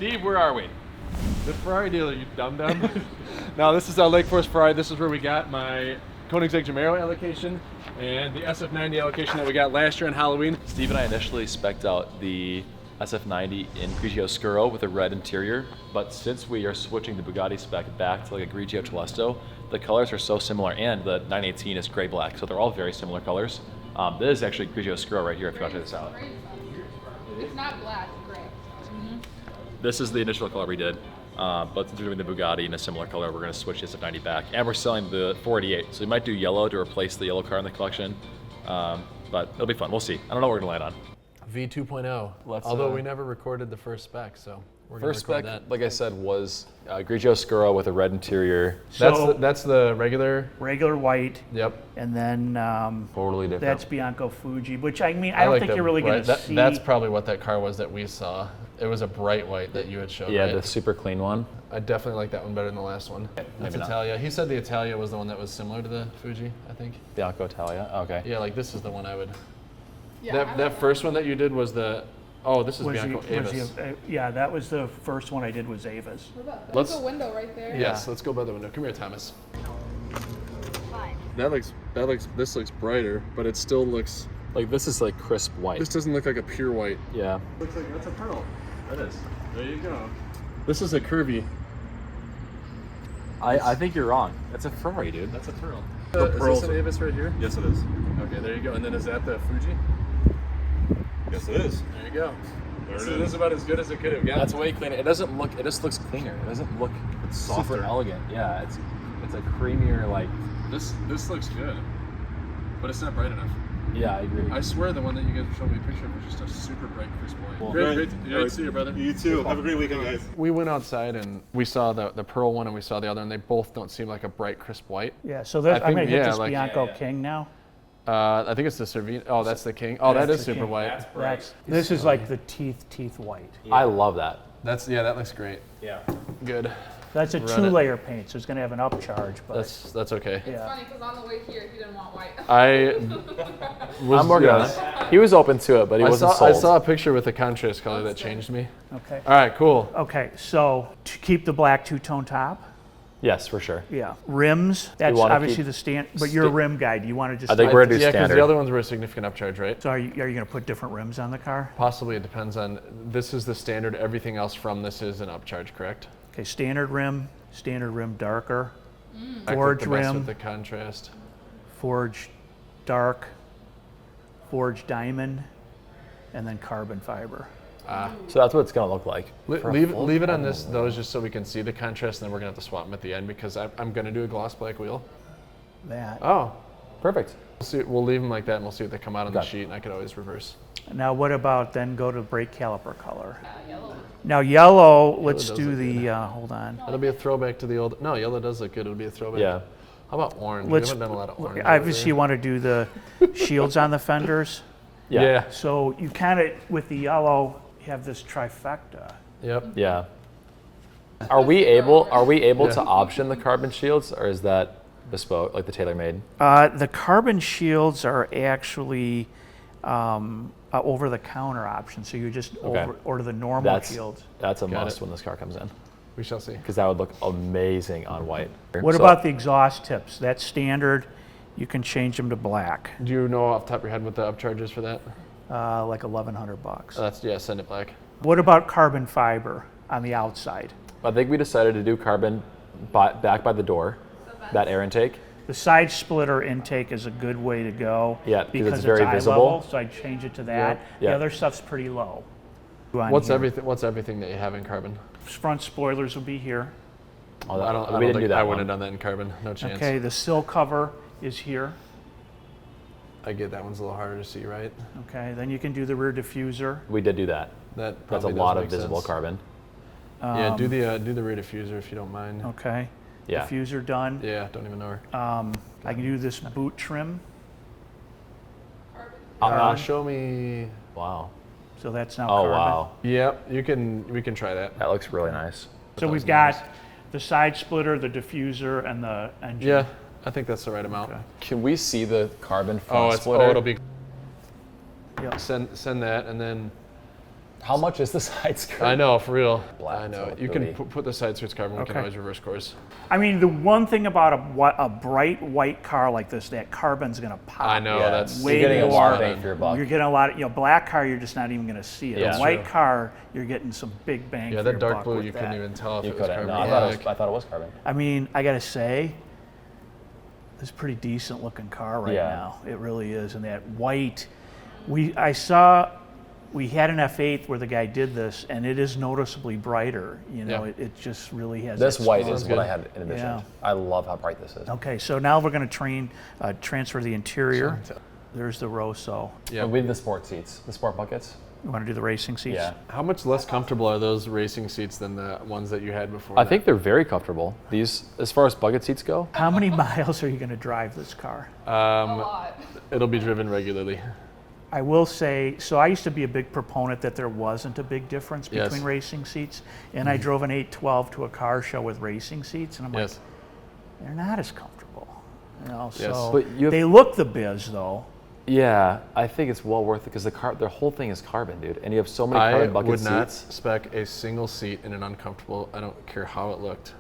Steve, where are we? The Ferrari dealer, you dum-dum. Now this is Lake Forest Ferrari. This is where we got my Koenigsegg Gemaro allocation and the SF90 allocation that we got last year on Halloween. Steve and I initially spec'd out the SF90 in Grigio Scuro with a red interior, but since we are switching the Bugatti spec back to like a Grigio Telesto, the colors are so similar, and the 918 is gray black, so they're all very similar colors. This is actually Grigio Scuro right here if you want to check this out. It's not black, gray. This is the initial color we did, but since we're doing the Bugatti in a similar color, we're going to switch the SF90 back, and we're selling the 488, so we might do yellow to replace the yellow car in the collection, but it'll be fun. We'll see. I don't know what we're going to land on. V2.0. Although we never recorded the first spec, so we're going to First record spec, that. like I said, was Grigio Scuro with a red interior. That's the regular. Regular white. Yep. And then Totally different. that's Bianco Fuji, which I mean, I don't think you're really going to see. That's probably what that car was that we saw. It was a bright white that you had showed, Yeah, right? the super clean one. I definitely like that one better than the last one. That's maybe not. Italia. He said the Italia was the one that was similar to the Fuji, I think. Bianco Italia. Okay. Yeah, like this is the one I would. Yeah, That first one that you did was the. Oh, this is Bianco Avis. Yeah, that was the first one I did was Ava's. There's a window right there. Yes, let's go by the window. Come here, Thomas. This looks brighter, but it still looks. Like this is like crisp white. This doesn't look like a pure white. Yeah. Looks like that's a pearl. That is. There you go. This is a curvy. I think you're wrong. That's a Ferrari, dude. That's a pearl. The Is pearls this an Avis right here? Yes, it is. Okay, there you go. And then is that the Fuji? Yes, it is. There you go. There So it this is. is about as good as it could have gotten. That's way cleaner. It doesn't look. It just looks cleaner. It doesn't look super Softer. elegant. Yeah, it's a creamier like. This looks good, but it's not bright enough. Yeah, I agree. I swear the one that you guys showed me a picture of was just a super bright, crisp white. Well, Great to see you, brother. You too. Have a great weekend, guys. We went outside and we saw the pearl one and we saw the other, and they both don't seem like a bright, crisp white. Yeah, so I'm think- going to hit yeah, this like- Bianco King now. I think it's the Cervino. Oh, that's the King. Oh, that That's is the super King. white. This is like the teeth white. I love that. That looks great. Yeah. Good. That's a Run it. two-layer paint, so it's going to have an upcharge, but That's okay. It's yeah. funny because on the way here, he didn't want white. I'm working on it. He was open to it, but he wasn't I sold. saw a picture with the contrast color that changed me. Okay. All right, cool. Okay, so to keep the black two-tone top, Yes, for sure. yeah. Rims, that's wanna obviously keep the stand, but you're a rim guy. Do you want to just? I think we're gonna do Yeah, because standard. the other ones were a significant upcharge, right? So are you going to put different rims on the car? Possibly, it depends on. This is the standard. Everything else from this is an upcharge, correct? Okay, standard rim darker, I forge think the best rim, with the contrast. forge dark, forge diamond, and then carbon fiber. So that's what it's gonna look like. Leave it on those just so we can see the contrast, and then we're gonna have to swap them at the end because I'm gonna do a gloss black wheel. That. Oh, Perfect. we'll leave them like that, and we'll see what they come out on the Okay. sheet, and I could always reverse. Now what about then go to brake caliper color? Now yellow, let's does do look the, hold on. That'll be a throwback to the old. No, yellow does look good. It'll be a throwback. Yeah. How about orange? Let's- We haven't done a lot of orange. Obviously you want to do the shields on the fenders. Yeah. So you kind of, with the yellow, have this trifecta. Yep. Yeah. Are we able Yeah. to option the carbon shields, or is that bespoke, like the tailor-made? The carbon shields are actually over-the-counter option, so you just Okay. order the normal That's shields. that's a Got must it. when this car comes in, We shall see. because that would look amazing on white. What So- about the exhaust tips? That's standard. You can change them to black, Do you know off the top of your head what the upcharge is for that? like $1,100. Yeah, send it black. What about carbon fiber on the outside? I think we decided to do carbon back by the door, that air intake. The side splitter intake is a good way to go. Yeah, because it's it's very eye visible. level, so I'd change it to that. Yeah. The other stuff's pretty low. On What's here. everything that you have in carbon? Front spoilers will be here. Oh, that, I don't we didn't think do that. I wouldn't one. have done that in carbon. No chance. Okay, the sill cover is here. I get that one's a little harder to see, right? Okay, then you can do the rear diffuser. We did do that. That That's a probably does lot of make visible sense. carbon. Yeah, do the rear diffuser if you don't mind. Okay, Yeah. diffuser done. Yeah, don't even know her. I can do this boot trim, Show me. Wow. so that's now Oh carbon. wow. Yep, we can try that. That looks really nice. So we've got the side splitter, the diffuser, and the engine. Yeah, I think that's the right amount. Okay. Can we see the carbon front Oh, splitter? it'll be. Yep. Send that, and then How much is the side skirt? I know, for real. Black, I know. so You can booty. put the side skirts carbon. We can Okay. always reverse course. I mean, the one thing about a bright white car like this, that carbon's gonna pop. I know, Yeah, that's way you're getting a lot more of bang for your buck. You're getting a lot of, black car, you're just not even gonna see it. Yeah. A white car, you're getting some big bang Yeah, for that your dark buck blue, with you that. couldn't even tell if You it was couldn't. carbon. No, or I thought it was carbon. I mean, I gotta say, it's a pretty decent looking car right Yeah. now. It really is. And that white, we had an F8 where the guy did this, and it is noticeably brighter. Yeah. It just really has. This that white strong- is what I had in addition. Yeah. I love how bright this is. Okay, so now we're going to transfer the interior. There's the Rosso. Yeah. And with the sport seats, the sport buckets. You want to do the racing seats? Yeah. How much less comfortable are those racing seats than the ones that you had before? I think they're very comfortable. These, as far as bucket seats go. How many miles are you going to drive this car? A lot. It'll be driven regularly. I will say, so I used to be a big proponent that there wasn't a big difference Yes. between racing seats, and I drove an 812 to a car show with racing seats, and I'm Yes. like, they're not as comfortable. Yes. So But you have- they look the biz though. Yeah, I think it's well worth it because the whole thing is carbon, dude, and you have so many I carbon bucket would not seats. spec a single seat in an uncomfortable. I don't care how it looked.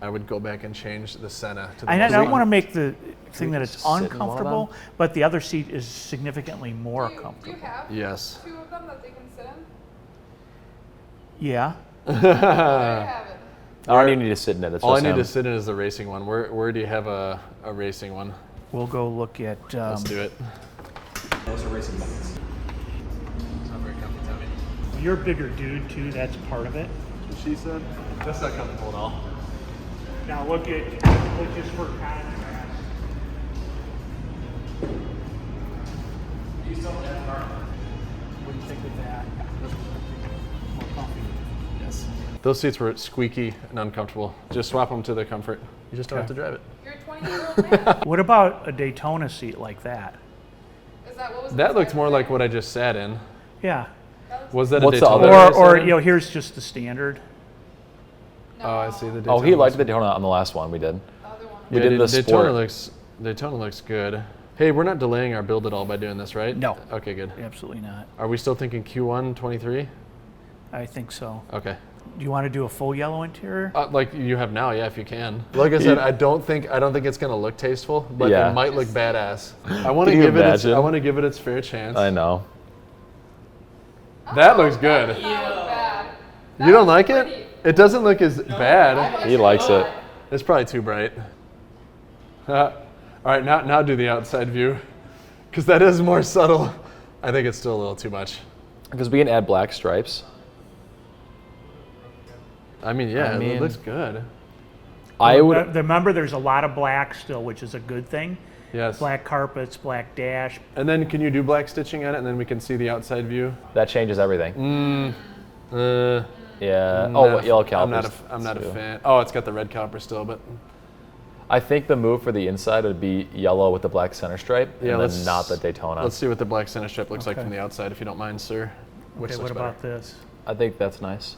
I would go back and change the Senna to the I most don't want to make the thing that we it's just sit in one of uncomfortable, but the other seat is significantly more Do you comfortable. have Yes. 2 of them that they can sit in? Yeah. I have it. I don't even need to sit in it. It's All I just need him. to sit in is the racing one. Where do you have a racing one? We'll go look at. Let's do it. Those are racing buckets. Not very comfy, Tommy. You're a bigger dude too. That's part of it. She said. That's not comfortable at all. Now look just for contrast. You still have that car? What do you think of that? More comfy. Yes. Those seats were squeaky and uncomfortable. Just swap them to the comfort. You just don't have to drive it. You're a 20-year-old man. What about a Daytona seat like that? Is that what was That looked inside more there? like what I just sat in. Yeah. Was that What's a the Daytona? other- that I Or sat in? here's just the standard. No, Oh, I see the Daytona. Oh, he liked was- the Daytona on the last one we did. the other one. We did the Daytona sport. Daytona looks good. Hey, we're not delaying our build at all by doing this, right? No. Okay, good. Absolutely not. Are we still thinking Q1 23? I think so. Okay. Do you want to do a full yellow interior? Like you have now, yeah, if you can. Like I said, I don't think it's gonna look tasteful, but Yeah. it might look badass. I want to Can you give it. imagine? I want to give it its fair chance. I know. That looks good. That does not look bad. You don't like pretty. it? It doesn't look as bad. He likes it. It's probably too bright. All right, now do the outside view, because that is more subtle. I think it's still a little too much. Because we can add black stripes. I mean, yeah, I mean- it looks good. I would. Remember, there's a lot of black still, which is a good thing. Yes. Black carpets, black dash. And then can you do black stitching on it, and then we can see the outside view? That changes everything. Uh, Yeah. not Oh, a- yellow calipers. I'm not a too. fan. Oh, it's got the red caliper still, but I think the move for the inside would be yellow with the black center stripe, Yeah, and let's- then not the Daytona. let's see what the black center strip looks like Okay. from the outside, if you don't mind, sir. Which Okay, looks what better? about this? I think that's nice.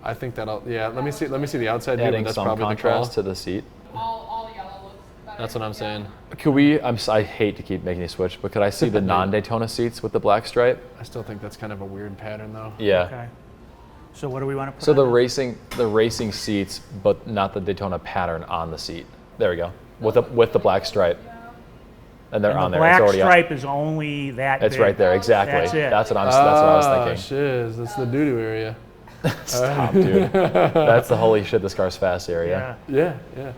I think that'll. Yeah, let me see the outside view. Adding But that's some probably contrast the to the seat. All yellow looks better. That's what I'm saying. Could we? I hate to keep making you switch, but could I see the non-Daytona seats with the black stripe? I still think that's kind of a weird pattern, though. Yeah. Okay. So what do we want to put So on the racing seats, but not the Daytona pattern on the seat. There we go. With the black stripe, and they're And on the there. It's black already stripe is only that It's big. right there. Exactly. That's it. That's what I was thinking. Shiz, that's the doo-doo area. Stop, dude. That's the holy shit. This car's fast area. Yeah. Yeah.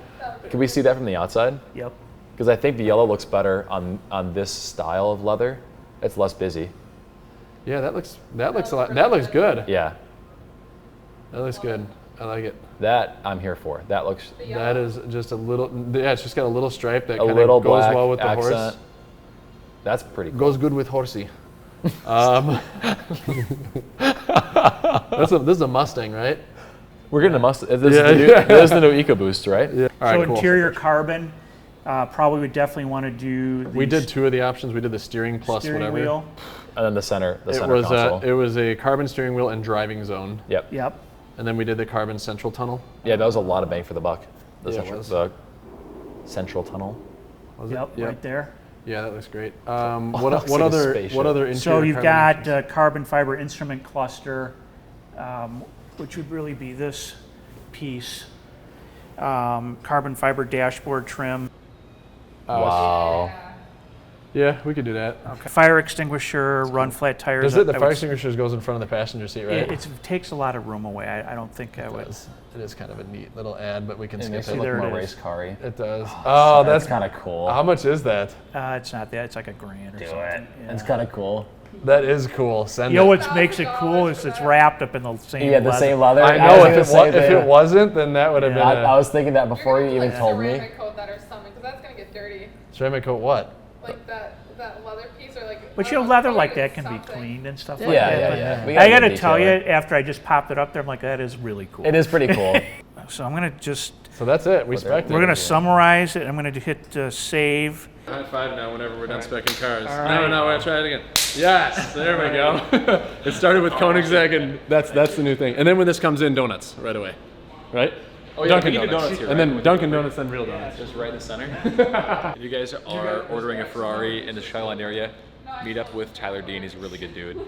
Can we see that from the outside? Yep. Because I think the yellow looks better on this style of leather. It's less busy. Yeah, that looks a lot. That looks good. Yeah. That looks good. I like it. That I'm here for. That looks That is just a little. Yeah, it's just got a little stripe that a kind little of goes black well with the accent. horse. That's pretty cool. Goes good with horsey. This is a Mustang, right? We're getting a Mustang. This, Yeah, is the new, yeah. this is the new EcoBoost, right? Yeah. All right, So cool. interior carbon, probably would definitely want to do the We did two of the options. We did the steering plus steering whatever. wheel. And then the center It console. was a carbon steering wheel and driving zone, Yep. Yep. and then we did the carbon central tunnel. Yeah, that was a lot of bang for the buck. The Yeah, it central, was. the central tunnel. Was it? Yep. Right there. Yeah, that looks great. Looks What like a other spaceship. interior? So you've carbon got carbon fiber instrument cluster, which would really be this piece. Carbon fiber dashboard trim. Wow. Yeah, we could do that. Okay. Fire extinguisher, run flat tires. Does it? The I fire would- extinguisher goes in front of the passenger seat, right? It takes a lot of room away. I don't think I would. It is kind of a neat little ad, but we can It skip makes it. it look There it more is. race car-y. It does. Oh, that's kind of cool. How much is that? It's not that. It's like $1,000 or Do something. it. Yeah. It's kind of cool. That is cool. Send You know it. what makes it cool is it's wrapped up in the same. Yeah, the leather. same leather. I was know gonna say if it wasn't, then that would have Yeah. been I was thinking that before you even Like told me. ceramic coat that or something, because that's gonna get dirty. ceramic coat. What? Like that leather piece or like. But I you know, don't know, leather coat like it that can be something. cleaned and stuff Yeah, like that. yeah, but yeah. We I gotta gotta tell you, detailer. after I just popped it up there, I'm like, that is really cool. It is pretty cool. So I'm gonna just, So that's it. We But spec'd we're it. gonna summarize it. I'm gonna hit save. High five now whenever we're done specking cars. All No, right. no, we're gonna try it again. Yes, there we go. It started with Koenigsegg, and that's the new thing. And then when this comes in, donuts right away, right? Oh, yeah, Dunkin' we can do donuts, donuts here, and right? then Dunkin' Donuts, then real donuts. Just right in the center. If you guys are ordering a Ferrari in the Skyline area, meet up with Tyler Dean. He's a really good dude.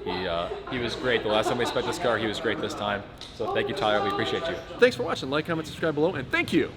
He was great. The last time we spec'd this car, he was great this time. So thank you, Tyler. We appreciate you. Thanks for watching. Like, comment, subscribe below, and thank you.